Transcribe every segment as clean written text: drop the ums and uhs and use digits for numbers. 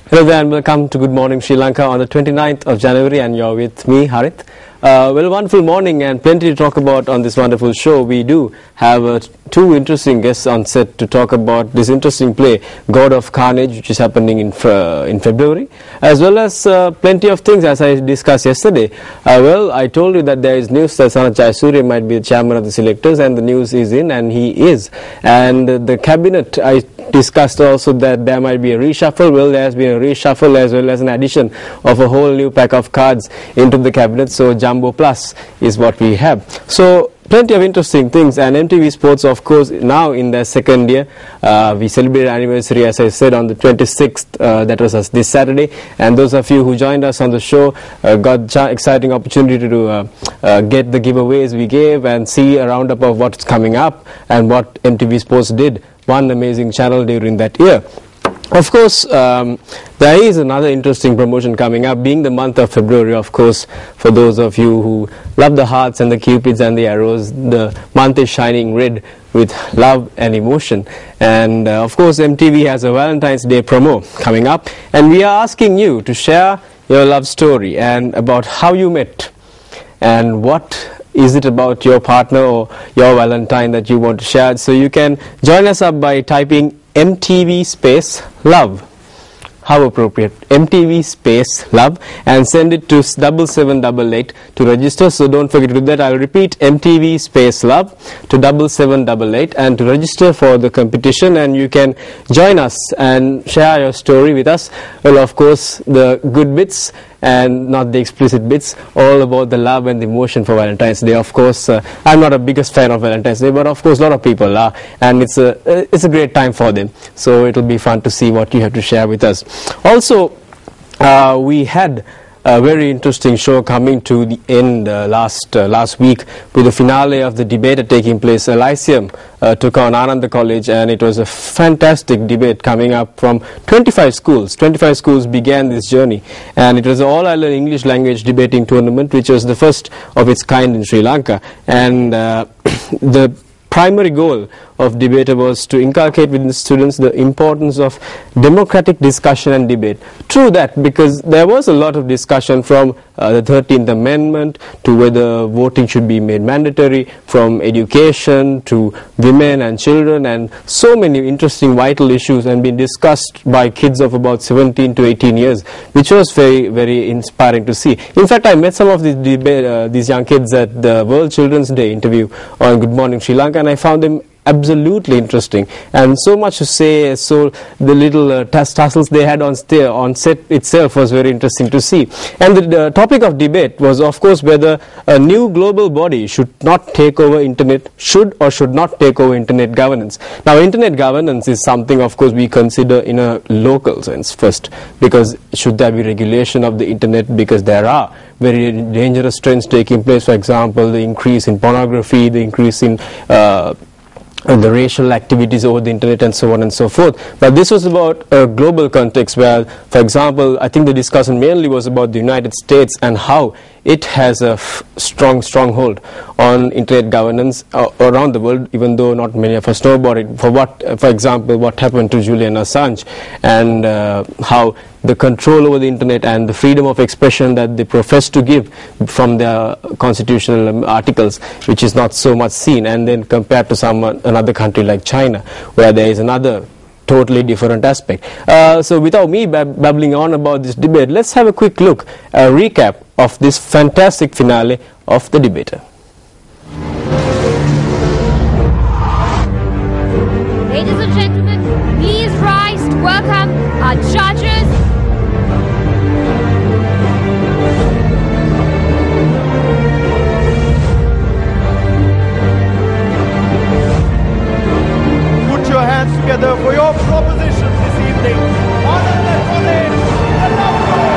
Hello there and welcome to Good Morning Sri Lanka on the 29th of January, and you're with me, Harith. Well, wonderful morning and plenty to talk about on this wonderful show. We do have two interesting guests on set to talk about this interesting play, God of Carnage, which is happening in February, as well as plenty of things as I discussed yesterday. Well, I told you that there is news that Sanath Jayasuriya might be the chairman of the selectors, and the news is in, and he is. And the cabinet, I discussed also that there might be a reshuffle. Well, there has been a reshuffle as well as an addition of a whole new pack of cards into the cabinet. So Jumbo Plus is what we have. So plenty of interesting things, and MTV Sports, of course, now in their second year. We celebrated anniversary, as I said, on the 26th. That was this Saturday. And those of you who joined us on the show got exciting opportunity to get the giveaways we gave and see a roundup of what's coming up and what MTV Sports did. One amazing channel during that year. Of course, there is another interesting promotion coming up, being the month of February. Of course, for those of you who love the hearts and the cupids and the arrows, the month is shining red with love and emotion. And of course, MTV has a Valentine's Day promo coming up, and we are asking you to share your love story and about how you met and what is it about your partner or your Valentine that you want to share. So you can join us up by typing MTV space love. How appropriate. MTV space love, and send it to 7788 to register. So don't forget to do that. I'll repeat, MTV space love to 7788 and to register for the competition, and you can join us and share your story with us. Well, of course, the good bits and not the explicit bits, all about the love and the emotion for Valentine's Day. Of course, I'm not a biggest fan of Valentine's Day, but of course a lot of people are, and it's a great time for them. So it'll be fun to see what you have to share with us. Also, we had a very interesting show coming to the end last week with the finale of the debate taking place. Lyceum took on Ananda College, and it was a fantastic debate coming up from 25 schools. 25 schools began this journey, and it was an all-island English language debating tournament, which was the first of its kind in Sri Lanka. And the primary goal of debate was to inculcate within the students the importance of democratic discussion and debate. True that, because there was a lot of discussion from the 13th Amendment to whether voting should be made mandatory, from education to women and children, and so many interesting vital issues and been discussed by kids of about 17 to 18 years, which was very, very inspiring to see. In fact, I met some of these young kids at the World Children's Day interview on Good Morning Sri Lanka, and I found them absolutely interesting, and so much to say. So the little tussles they had on set itself was very interesting to see. And the topic of debate was, of course, whether a new global body should not take over internet, should or should not take over internet governance. Now, internet governance is something, of course, we consider in a local sense first, because should there be regulation of the internet, because there are very dangerous trends taking place. For example, the increase in pornography, the increase in the racial activities over the internet, and so on and so forth. But this was about a global context where, for example, I think the discussion mainly was about the United States and how it has a stronghold on internet governance around the world, even though not many of us know about it. For example, what happened to Julian Assange, and how the control over the internet and the freedom of expression that they profess to give from their constitutional articles, which is not so much seen, and then compared to another country like China, where there is another totally different aspect. So without me babbling on about this debate, let's have a quick look, a recap of this fantastic finale of the debater. Ladies and gentlemen, please rise to welcome our judges. Put your hands together for your proposition this evening. Ananda College, the love goal.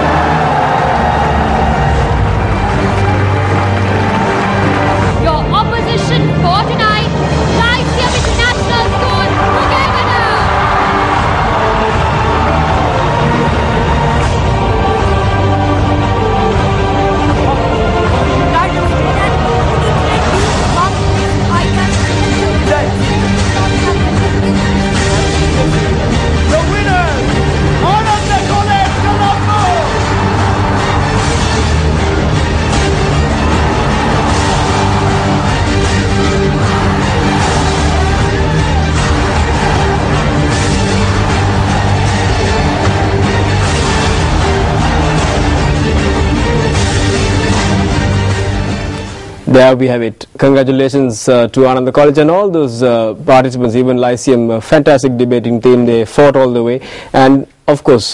there we have it. Congratulations to Ananda College and all those participants, even Lyceum, fantastic debating team. They fought all the way, and of course,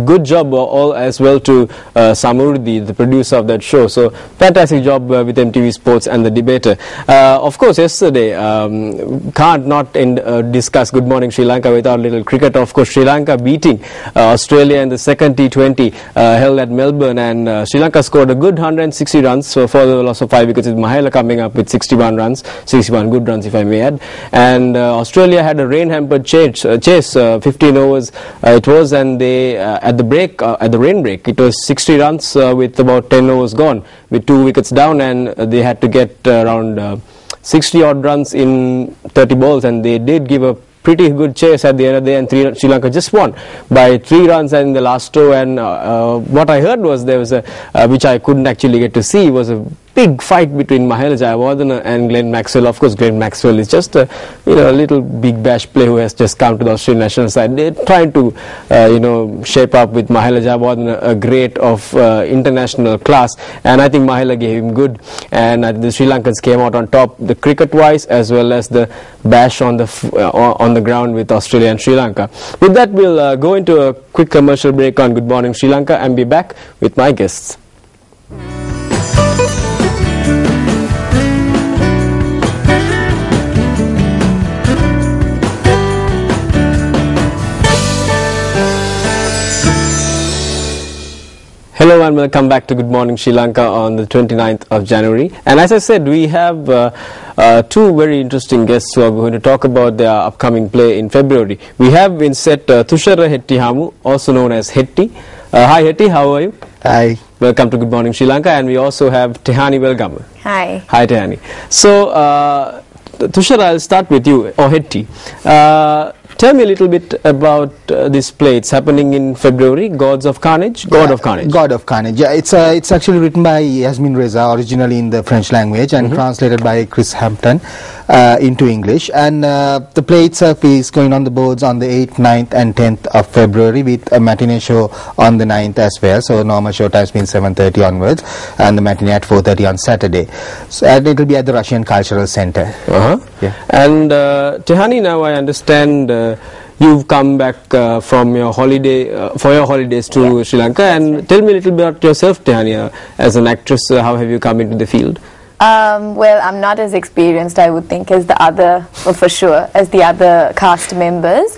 good job all as well to Samurdi, the producer of that show. So fantastic job with MTV Sports and the debater. Of course, yesterday can't not discuss Good Morning Sri Lanka without little cricket. Of course, Sri Lanka beating Australia in the second T20 held at Melbourne, and Sri Lanka scored a good 160 runs for the loss of 5 wickets. With Mahela coming up with 61 runs, 61 good runs if I may add. And Australia had a rain-hampered chase, 15 overs it was, and they at the rain break, it was 60 runs with about 10 overs gone, with 2 wickets down, and they had to get around 60 odd runs in 30 balls, and they did give a pretty good chase at the end of the day, and Sri Lanka just won by 3 runs in the last over. And what I heard was there was a which I couldn't actually get to see, was a big fight between Mahela Jayawardene and Glenn Maxwell. Of course, Glenn Maxwell is just a little big bash player who has just come to the Australian national side. They're trying to shape up with Mahela Jayawardene, a great of international class, and I think Mahela gave him good, and the Sri Lankans came out on top, the cricket wise as well as the bash on the ground with Australia and Sri Lanka. With that, we'll go into a quick commercial break on Good Morning Sri Lanka and be back with my guests. Hello and welcome back to Good Morning Sri Lanka on the 29th of January. And as I said, we have 2 very interesting guests who are going to talk about their upcoming play in February. We have in set Thushara Hettihamu, also known as Hetti. Hi Hetti, how are you? Hi. Welcome to Good Morning Sri Lanka. And we also have Tehani Welgamu. Hi. Hi Tehani. So Thushara, I'll start with you, or Hetti. Tell me a little bit about this play. It's happening in February, God of Carnage. God of Carnage. Yeah, it's actually written by Yasmin Reza, originally in the French language, and translated by Chris Hampton into English. And the play itself is going on the boards on the 8th, 9th and 10th of February, with a matinee show on the 9th as well. So normal show times means 7:30 onwards, and the matinee at 4:30 on Saturday. So, and it will be at the Russian Cultural Center. Yeah. And Tehani, now I understand you've come back from your holiday for your holidays to Sri Lanka, and tell me a little bit about yourself, Tehani, as an actress. How have you come into the field? Well, I'm not as experienced, I would think, as the other, or for sure, as the other cast members,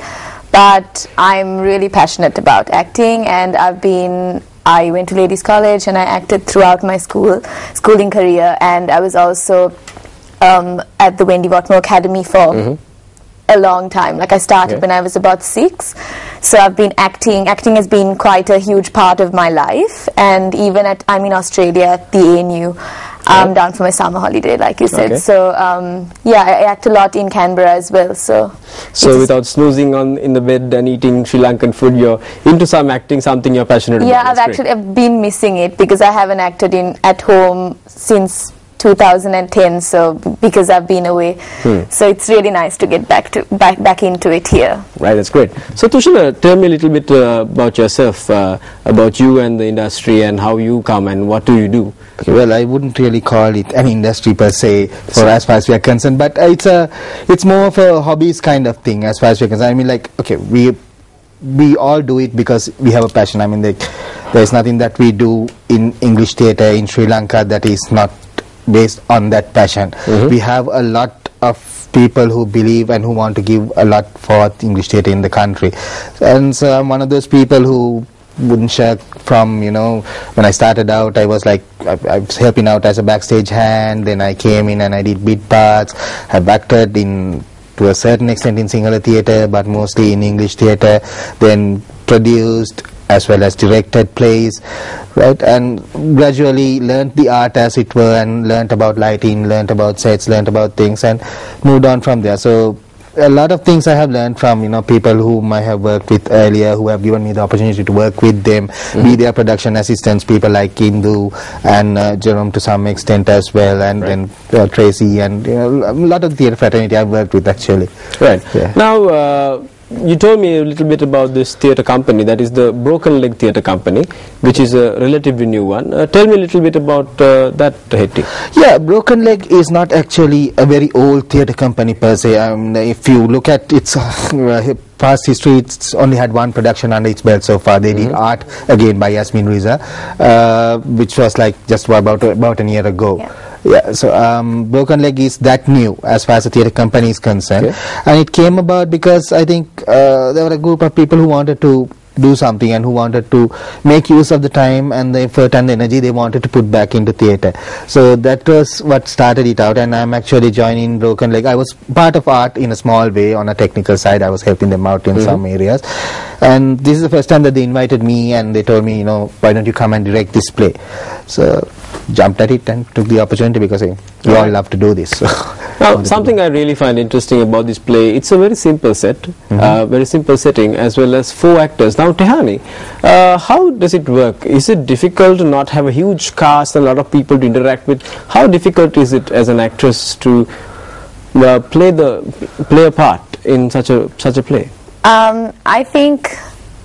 but I'm really passionate about acting, and I went to ladies college and I acted throughout my schooling career, and I was also at the Wendy Watmore Academy for a long time. Like, I started when I was about 6, so I've been acting has been quite a huge part of my life, and even I'm in Australia at the ANU, down for my summer holiday, like you said. So yeah, I act a lot in Canberra as well. So without snoozing in the bed and eating Sri Lankan food, you're into some acting, something you're passionate about. Yeah, I've been missing it, because I haven't acted at home since 2010, so because I've been away, so it's really nice to get back into it here. Right, that's great. So Thushara, tell me a little bit about yourself, about you and the industry, and how you come and what do you do? Okay, well, I wouldn't really call it an industry per se, for as far as we are concerned, but it's more of a hobbies kind of thing as far as we're concerned. I mean, like, okay, we all do it because we have a passion. I mean, there's nothing that we do in English theatre in Sri Lanka that is not based on that passion. We have a lot of people who believe and who want to give a lot for English theatre in the country, and so I'm one of those people who wouldn't shirk from, when I started out, I was like, I was helping out as a backstage hand, then I came in and I did bit parts. I've acted to a certain extent in Sinhala theatre, but mostly in English theatre, then produced as well as directed plays, right, and gradually learnt the art, as it were, and learnt about lighting, learnt about sets, learnt about things, and moved on from there. So a lot of things I have learned from people whom I have worked with earlier, who have given me the opportunity to work with them, be their production assistants, people like Kindu and Jerome to some extent as well, and then Tracy, and a lot of theatre fraternity I've worked with, actually. Right. Yeah. Now you told me a little bit about this theatre company, that is the Broken Leg Theatre Company, which is a relatively new one. Tell me a little bit about that, Hetty. Yeah, Broken Leg is not actually a very old theatre company per se. If you look at its past history, it's only had one production under its belt so far. They did Art again by Yasmin Riza, which was like just about a year ago. Yeah, so Broken Leg is that new as far as the theatre company is concerned, and it came about because I think there were a group of people who wanted to do something and who wanted to make use of the time and the effort and the energy they wanted to put back into theatre. So that was what started it out, and I'm actually joining Broken Leg. I was part of Art in a small way on a technical side. I was helping them out in some areas, and this is the first time that they invited me and they told me, you know, why don't you come and direct this play. So jumped at it and took the opportunity because we all love to do this. So now, something I really find interesting about this play, it's a very simple set, very simple setting, as well as 4 actors. Now, Tehani, how does it work? Is it difficult to not have a huge cast, a lot of people to interact with? How difficult is it as an actress to play a part in such a play? I think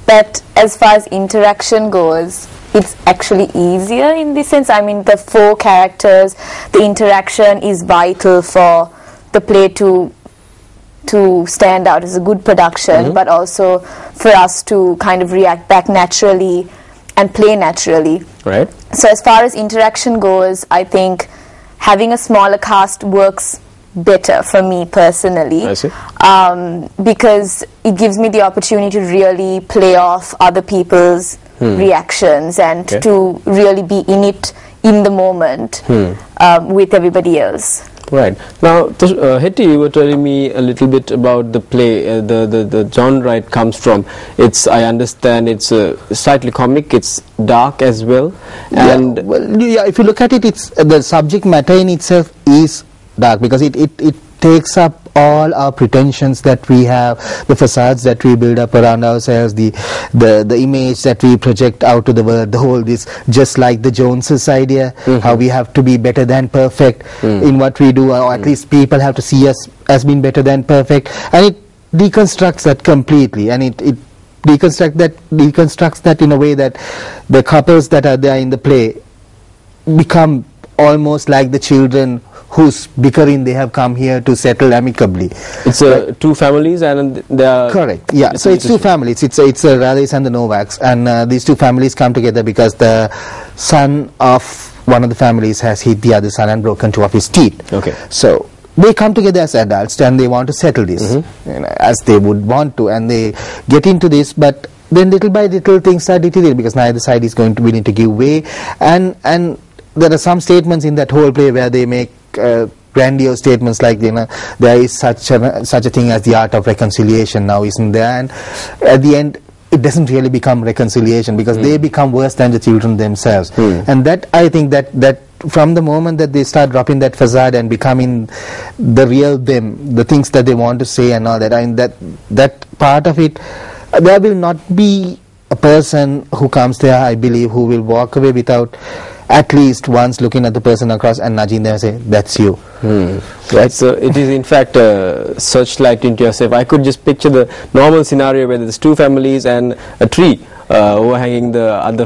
that as far as interaction goes, it's actually easier in this sense. I mean, the 4 characters, the interaction is vital for the play to stand out as a good production, but also for us to kind of react back naturally and play naturally. Right. So as far as interaction goes, I think having a smaller cast works better for me personally. I see. Because it gives me the opportunity to really play off other people's reactions and to really be in it in the moment with everybody else. Right. Now, Hetty, you were telling me a little bit about the play, the genre it comes from. I understand it's slightly comic, it's dark as well. And if you look at it, it's the subject matter in itself is dark because it takes up all our pretensions that we have, the facades that we build up around ourselves, the image that we project out to the world, the whole this just like the Joneses idea, how we have to be better than perfect in what we do, or at least people have to see us as being better than perfect, and it deconstructs that completely, and it deconstructs that in a way that the couples that are there in the play become almost like the children whose bickering they have come here to settle amicably. It's 2 families and they are... Correct, yeah. So it's 2 families. It's the Raleigh and the Novaks, and these 2 families come together because the son of one of the families has hit the other son and broken 2 of his teeth. Okay. So they come together as adults and they want to settle this, you know, as they would want to, and they get into this, but then little by little things start deteriorating because neither side is going to be willing to give way, and there are some statements in that whole play where they make grandiose statements like, you know, there is such a thing as the art of reconciliation now, isn't there? And at the end it doesn't really become reconciliation because they become worse than the children themselves. And that, I think that from the moment that they start dropping that facade and becoming the real them, the things that they want to say and all that, I mean, that part of it, there will not be a person who comes there, I believe, who will walk away without at least once looking at the person across and nudging them and say, that's you. Right, so it is in fact a searchlight into yourself. I could just picture the normal scenario where there's 2 families and a tree overhanging the other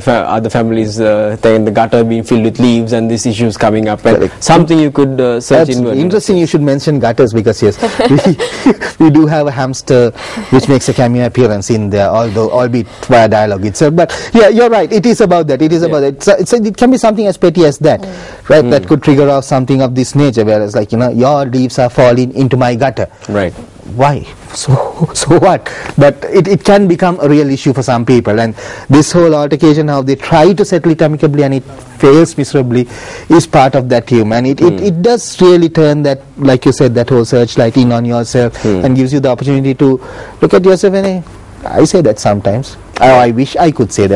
families, in the gutter being filled with leaves, and these issues coming up, and something you could search inward. Interesting you should mention gutters because yes, we do have a hamster which makes a cameo appearance in there, albeit via dialogue itself. But yeah, you're right, it is about that. It is about that. It can be something as petty as that, right? That could trigger off something of this nature, whereas like, you know, your leaves are falling into my gutter. Right. Why? So what? But it can become a real issue for some people, and this whole altercation, how they try to settle it amicably and it fails miserably, is part of that humor. And it does really turn that, like you said, that whole searchlight in on yourself and gives you the opportunity to look at yourself, and I say that sometimes. I wish I could say that.